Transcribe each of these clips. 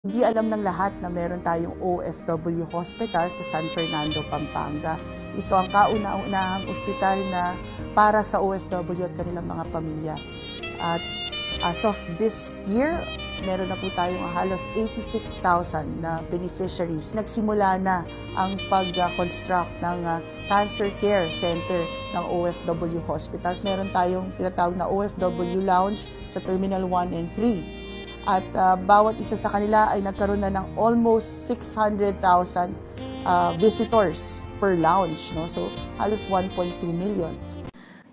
Hindi alam ng lahat na meron tayong OFW Hospital sa San Fernando, Pampanga. Ito ang kauna-unahang ospital na para sa OFW at kanilang mga pamilya. At as of this year, meron na po tayong halos 86,000 na beneficiaries. Nagsimula na ang pag-construct ng Cancer Care Center ng OFW Hospitals. Meron tayong tinatawag na OFW Lounge sa Terminal 1 and 3. At bawat isa sa kanila ay nagkaroon na ng almost 600,000 visitors per lounge. No? So, halos 1.2 million.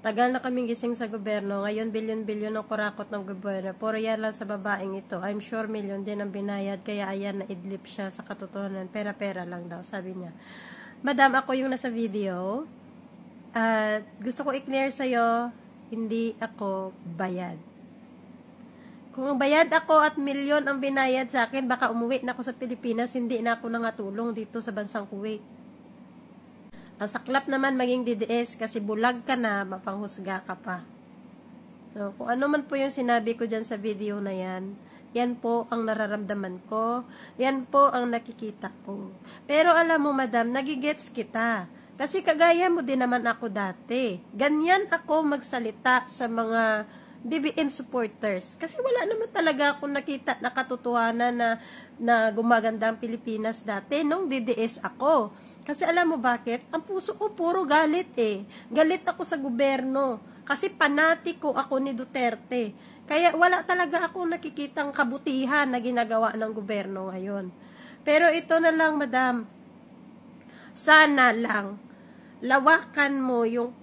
Tagal na kaming gising sa gobyerno. Ngayon, bilyon-bilyon ang kurakot ng gobyerno. Puro yan lang sa babaeng ito. I'm sure million din ang binayad. Kaya ayan, naidlip siya sa katotohanan. Pera-pera lang daw, sabi niya. Madam, ako yung nasa video. Gusto ko i-clear sa'yo, hindi ako bayad. Kung bayad ako at milyon ang binayad sa akin, baka umuwi na ako sa Pilipinas, hindi na ako nangatulong dito sa bansang Kuwait. Ang saklap naman maging DDS kasi bulag ka na, mapanghusga ka pa. So, kung ano man po yung sinabi ko dyan sa video na yan, yan po ang nararamdaman ko, yan po ang nakikita ko. Pero alam mo madam, nagigets kita. Kasi kagaya mo din naman ako dati. Ganyan ako magsalita sa mga BBM supporters. Kasi wala naman talaga akong nakita na katotohanan na gumaganda ang Pilipinas dati nung DDS ako. Kasi alam mo bakit? Ang puso ko puro galit eh. Galit ako sa gobyerno. Kasi panatiko ako ni Duterte. Kaya wala talaga akong nakikitang kabutihan na ginagawa ng gobyerno ngayon. Pero ito na lang, madam. Sana lang lawakan mo yung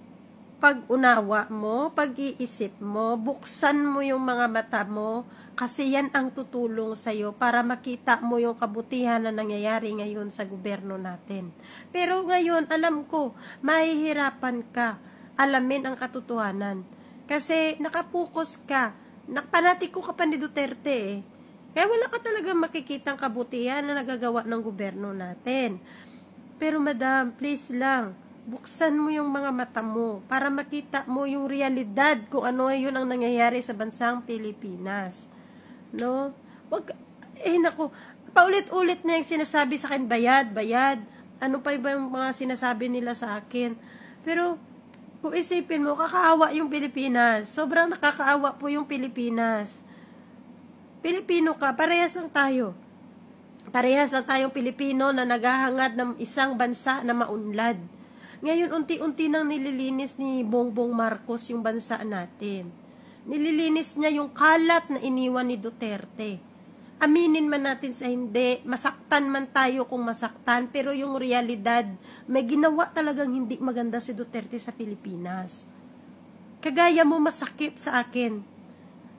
pag-unawa mo, pag-iisip mo, buksan mo yung mga mata mo, kasi yan ang tutulong sa'yo para makita mo yung kabutihan na nangyayari ngayon sa gobyerno natin. Pero ngayon, alam ko, mahihirapan ka alamin ang katotohanan. Kasi nakapokus ka, panatiko ka pa ni Duterte eh. Kaya wala ka talaga makikitang kabutihan na nagagawa ng gobyerno natin. Pero madam, please lang, buksan mo yung mga mata mo para makita mo yung realidad kung ano yun ang nangyayari sa bansang Pilipinas. No? Naku, paulit-ulit na yung sinasabi sa akin, bayad, bayad. Ano pa ba yung mga sinasabi nila sa akin? Pero, kung isipin mo, kakaawa yung Pilipinas. Sobrang nakakaawa po yung Pilipinas. Pilipino ka, parehas lang tayo. Parehas lang tayong Pilipino na naghahangad ng isang bansa na maunlad. Ngayon, unti-unti nang nililinis ni Bongbong Marcos yung bansa natin. Nililinis niya yung kalat na iniwan ni Duterte. Aminin man natin sa hindi, masaktan man tayo kung masaktan, pero yung realidad, may ginawa talagang hindi maganda si Duterte sa Pilipinas. Kagaya mo masakit sa akin.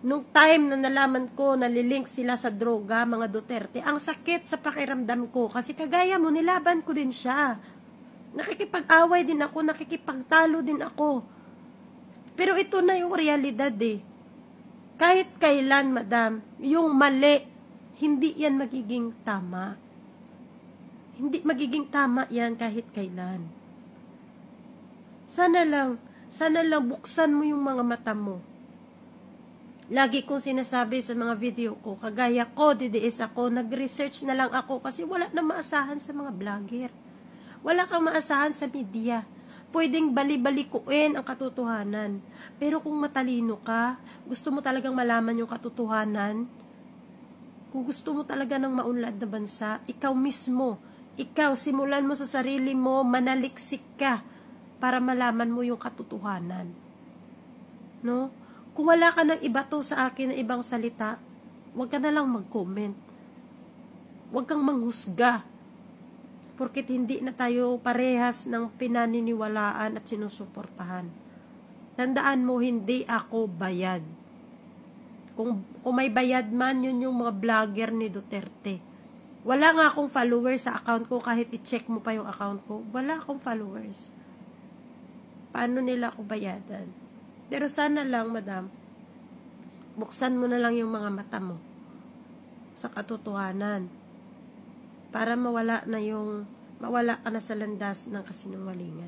Nung time na nalaman ko, nalilink sila sa droga, mga Duterte, ang sakit sa pakiramdam ko, kasi kagaya mo, nilaban ko din siya. Nakikipag-away din ako, nakikipagtalo din ako. Pero ito na yung realidad eh. Kahit kailan, madam, yung mali, hindi yan magiging tama. Hindi magiging tama yan kahit kailan. Sana lang buksan mo yung mga mata mo. Lagi kong sinasabi sa mga video ko, kagaya ko, DDS ako, nag-research na lang ako kasi wala na maasahan sa mga vlogger. Wala kang maasahan sa media. Pwedeng bali-balikuin ang katotohanan. Pero kung matalino ka, gusto mo talagang malaman yung katotohanan, kung gusto mo talaga ng maunlad na bansa, ikaw mismo, simulan mo sa sarili mo, manaliksik ka para malaman mo yung katotohanan. No? Kung wala ka ng ibato sa akin na ibang salita, huwag ka na lang mag-comment. Huwag kang manghusga. Porket hindi na tayo parehas ng pinaniniwalaan at sinusuportahan. Tandaan mo, hindi ako bayad. Kung may bayad man, yun yung mga vlogger ni Duterte. Wala nga akong followers sa account ko, kahit i-check mo pa yung account ko. Wala akong followers. Paano nila ako bayadan? Pero sana lang, madam, buksan mo na lang yung mga mata mo sa katotohanan. Para mawala ka na sa landas ng kasinungalingan.